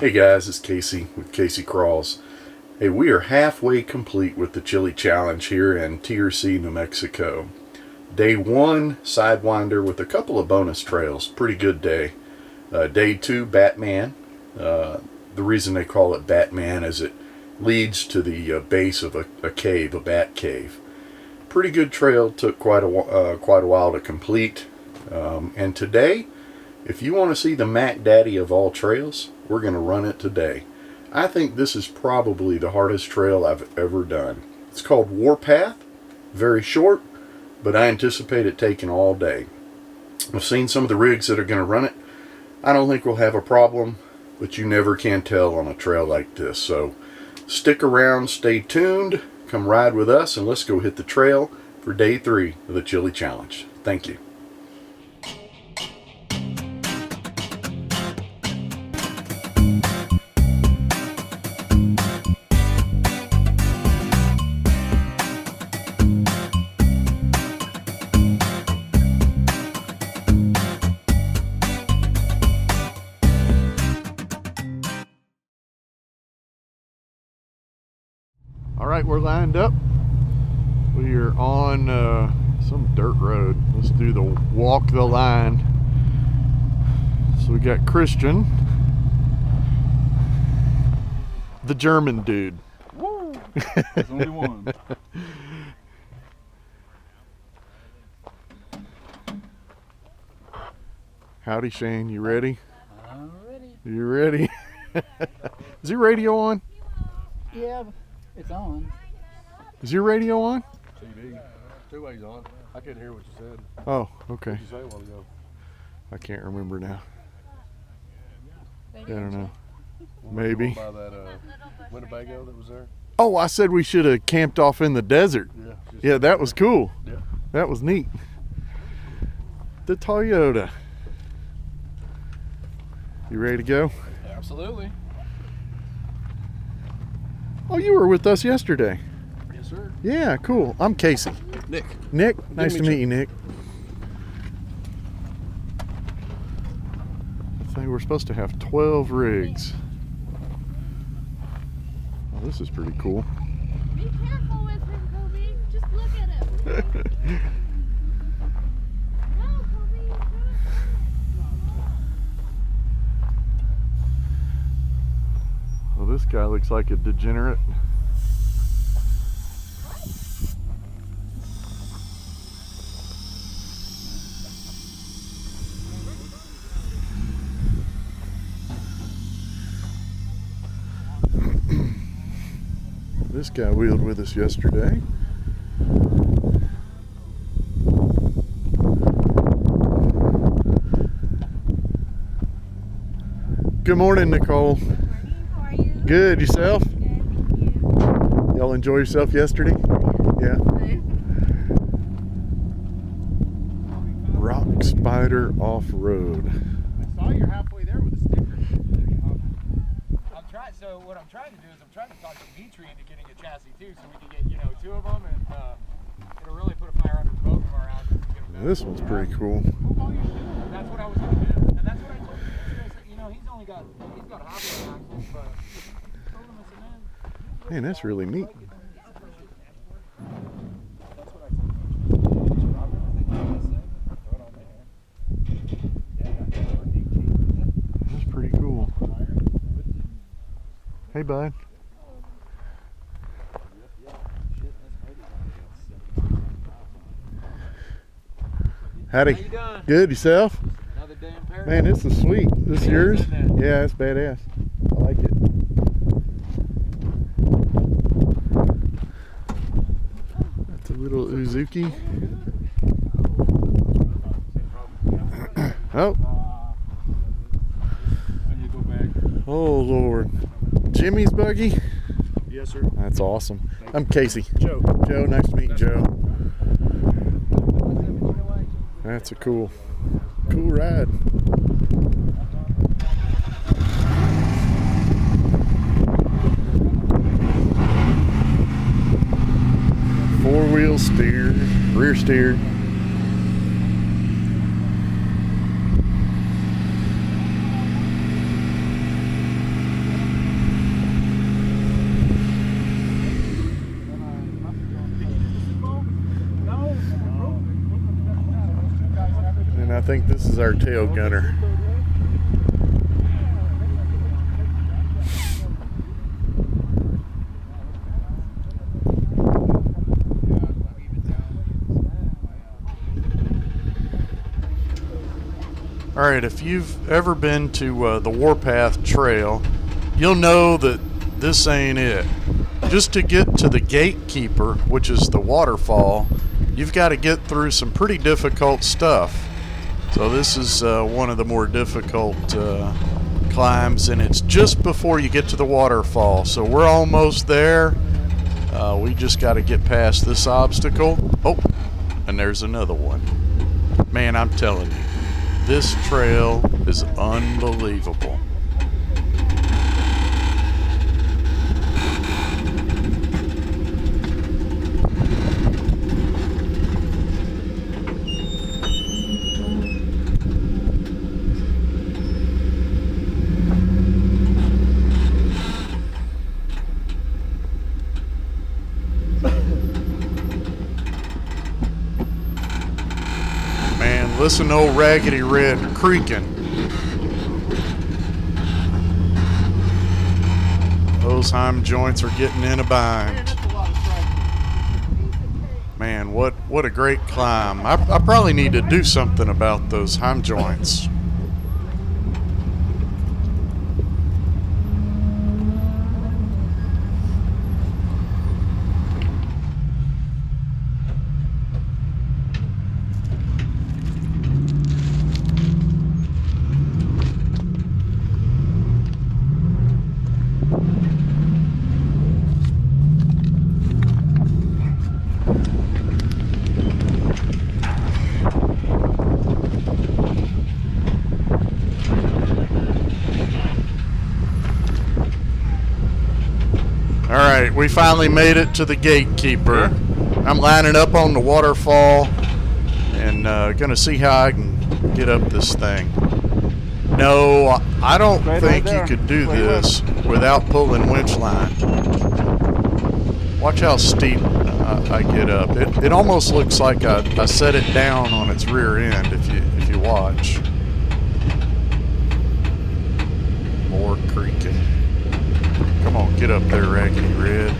Hey guys, it's Casey with Casey Crawls. Hey, we are halfway complete with the Chili Challenge here in TRC, New Mexico. Day 1, Sidewinder with a couple of bonus trails. Pretty good day. Day 2, Batman. The reason they call it Batman is it leads to the base of a cave, a bat cave. Pretty good trail. Took quite a while to complete. And today, if you want to see the Mac Daddy of all trails, we're going to run it today. I think this is probably the hardest trail I've ever done. It's called Warpath. Very short, but I anticipate it taking all day. I've seen some of the rigs that are going to run it. I don't think we'll have a problem, but you never can tell on a trail like this. So stick around, stay tuned, come ride with us, and let's go hit the trail for day 3 of the Chili Challenge. Thank you. All right, we're lined up. We are on some dirt road. Let's do the walk the line. So we got Christian, the German dude. Woo! There's only one. Howdy, Shane. You ready? I'm ready. You ready? Is your radio on? Yeah, it's on. Is your radio on? TV. Two ways on. I couldn't hear what you said. Oh, okay. What did you say a while ago? I can't remember now. I don't know. When Maybe. we were By that Winnebago that was there. Oh, I said we should have camped off in the desert. Yeah. Yeah, that was cool. Yeah. That was neat. The Toyota. You ready to go? Absolutely. Oh, you were with us yesterday. Yes, sir. Yeah, cool. I'm Casey. Nick. Nick, nice to meet you, Nick. I think we're supposed to have 12 rigs. Oh, this is pretty cool. Be careful with him, Kobe. Just look at him. No, Kobe. Well, this guy looks like a degenerate. This guy wheeled with us yesterday. Good morning, Nicole. Good morning. How are you? Good, yourself? Good, thank you. Y'all enjoy yourself yesterday? Yeah. Rock Spider Off-Road. I saw you're halfway there with the sticker. I'm trying. So what I'm trying to do is I'm trying to talk to Dimitri into getting a chassis too, so we can get 2 of them, and it'll really put a fire under both of our houses. This one's pretty cool. Move all your shit. That's what I was going to do, and that's what I told him. He's got a hobby axles, but told him I said, man. Man, that's really neat. That's what I told him. That's pretty cool. Hey, bud. Howdy. How you doing? Good, yourself? Another day in paradise. Man, this is sweet. This yours? Isn't it? Yeah, it's badass. I like it. That's a little Uzuki. Oh. Oh, Lord. Jimmy's buggy? Yes, sir. That's awesome. I'm Casey. Joe. Joe, nice to meet you, Joe. That's a cool ride. Four-wheel steer, rear steer. think this is our tail gunner. Alright, if you've ever been to the Warpath Trail, you'll know that this ain't it. Just to get to the gatekeeper, which is the waterfall, you've got to get through some pretty difficult stuff. So this is one of the more difficult climbs, and it's just before you get to the waterfall. So we're almost there. We just got to get past this obstacle. Oh, and there's another one. Man, I'm telling you, this trail is unbelievable. Man, listen to old Raggedy Red creaking. Those heim joints are getting in a bind. Man, what a great climb. I probably need to do something about those heim joints. Alright, we finally made it to the gatekeeper. I'm lining up on the waterfall and gonna see how I can get up this thing. No, I don't think you could do this without pulling winch line. Watch how steep I get up. It almost looks like I set it down on its rear end if you watch. More creaking. Come on, get up there, Raggedy Red.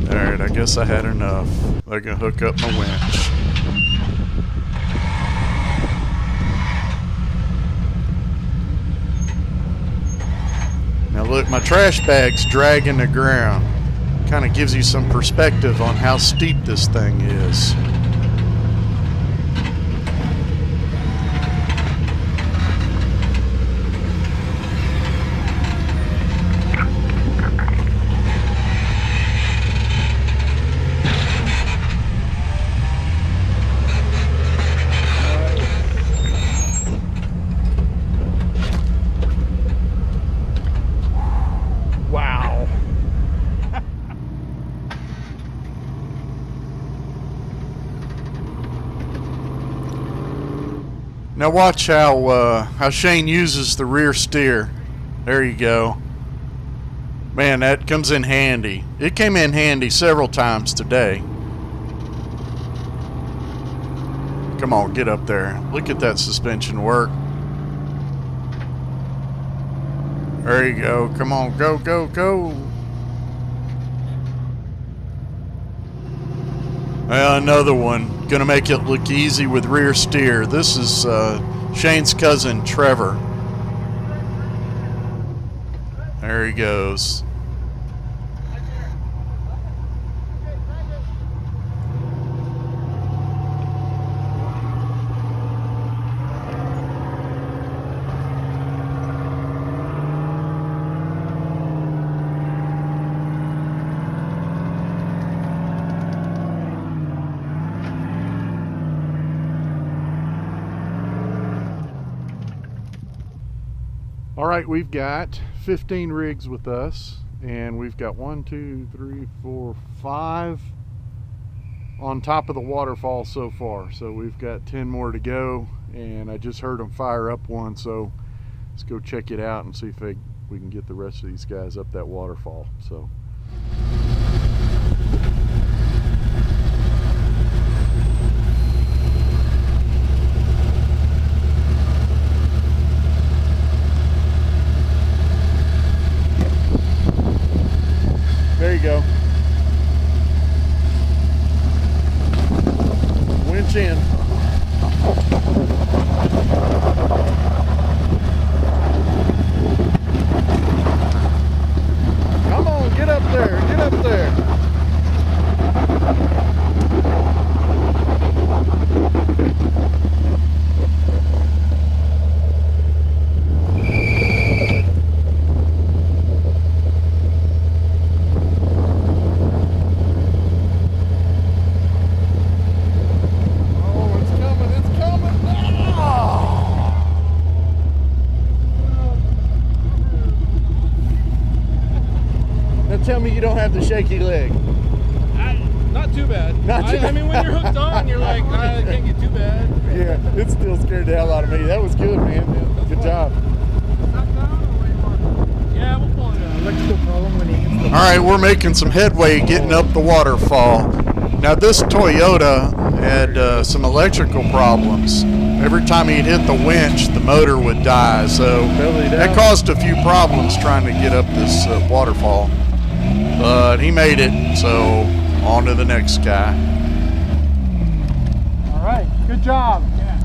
Alright, I guess I had enough. I can hook up my winch. Now look, my trash bag's dragging the ground. Kind of gives you some perspective on how steep this thing is. Wow. Now watch how Shane uses the rear steer. There you go. Man, that comes in handy. It came in handy several times today. Come on, get up there. Look at that suspension work. There you go. Come on, go, go, go. Well, another one. Gonna make it look easy with rear steer. This is Shane's cousin, Trevor. There he goes. All right, we've got 15 rigs with us, and we've got 1, 2, 3, 4, 5 on top of the waterfall so far. So we've got 10 more to go, and I just heard them fire up one, so let's go check it out and see if we can get the rest of these guys up that waterfall. So There you go. Winch in. Come on, get up there, get up there. Oh, it's coming, it's coming. Oh! Now tell me you don't have the shaky leg. Not too bad. I mean, when you're hooked on, you're like, it can't get too bad. Yeah, it still scared the hell out of me. That was good, man. Good job. Yeah, we'll pull it out. Electrical problem when he hits the All right, we're making some headway getting up the waterfall. Now this Toyota had some electrical problems. Every time he'd hit the winch, the motor would die. So that caused a few problems trying to get up this waterfall. But he made it, so on to the next guy. All right, good job. Yeah.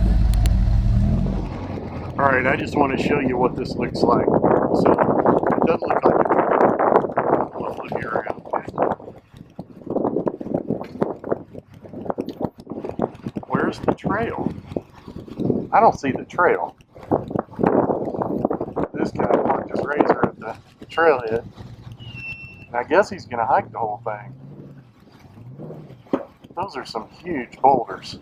All right, I just want to show you what this looks like. So it doesn't look like it. I'll flip you around. Where's the trail? I don't see the trail. This guy parked his razor at the trailhead. And I guess he's going to hike the whole thing. Those are some huge boulders.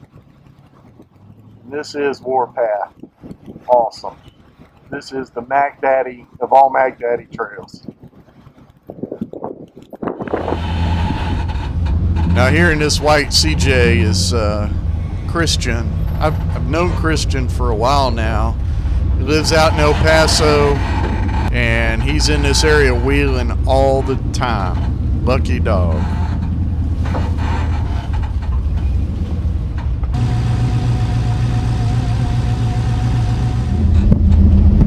This is Warpath. Awesome. This is the Mac Daddy of all Mac Daddy trails. Now here in this white CJ is Christian. I've known Christian for a while now. He lives out in El Paso and he's in this area wheeling all the time. Lucky dog.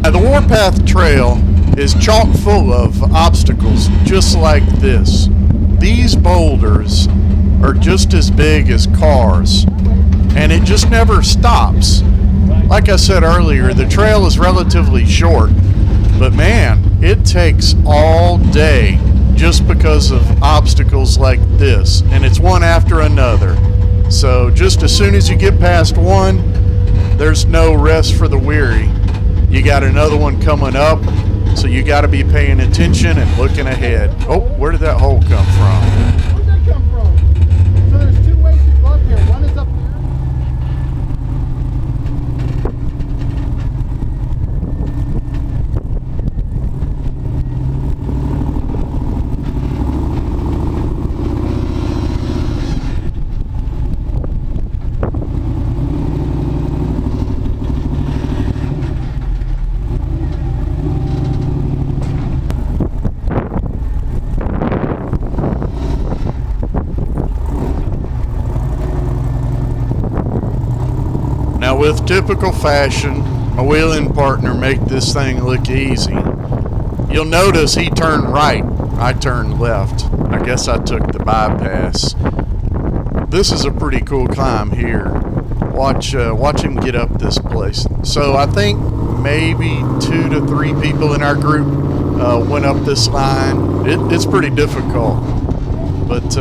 Now, the Warpath Trail is chock full of obstacles just like this. These boulders are just as big as cars, and it just never stops. Like I said earlier, the trail is relatively short, but man, it takes all day just because of obstacles like this, and it's one after another. So just as soon as you get past one, there's no rest for the weary. You got another one coming up, so you got to be paying attention and looking ahead. Oh, where did that hole come from? Where'd that come from? So there's two ways to go up here. One is up there. Now, with typical fashion, my wheeling partner make this thing look easy. You'll notice he turned right, I turned left. I guess I took the bypass. This is a pretty cool climb here. Watch him get up this place. So I think maybe 2 to 3 people in our group went up this line. It's pretty difficult, but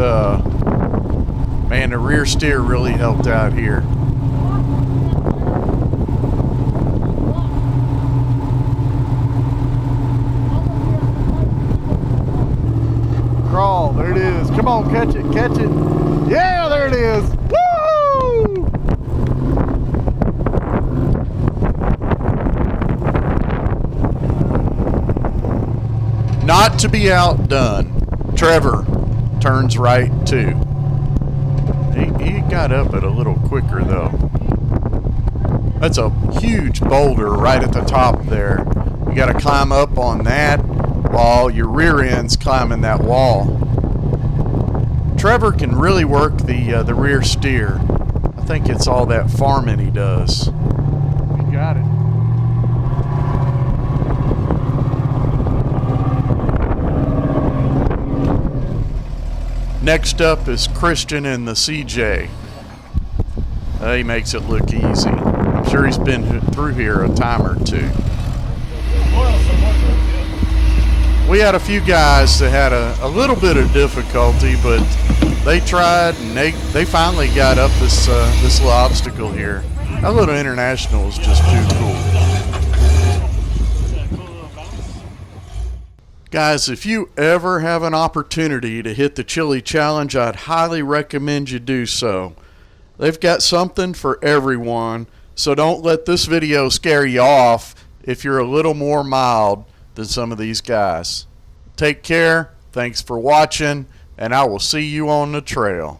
man, the rear steer really helped out here. Crawl, there it is. Come on, catch it, catch it. Yeah, there it is. Woo! Not to be outdone, Trevor turns right too. He got up it a little quicker though. That's a huge boulder right at the top there. You got to climb up on that waterfall, your rear end's climbing that wall. Trevor can really work the rear steer. I think it's all that farming he does. You got it. Next up is Christian in the CJ. He makes it look easy. I'm sure he's been through here a time or two. We had a few guys that had a little bit of difficulty, but they tried and they finally got up this little obstacle here. That little international is just too cool. Guys, if you ever have an opportunity to hit the Chili Challenge, I'd highly recommend you do so. They've got something for everyone, so don't let this video scare you off if you're a little more mild than some of these guys. Take care, thanks for watching, and I will see you on the trail.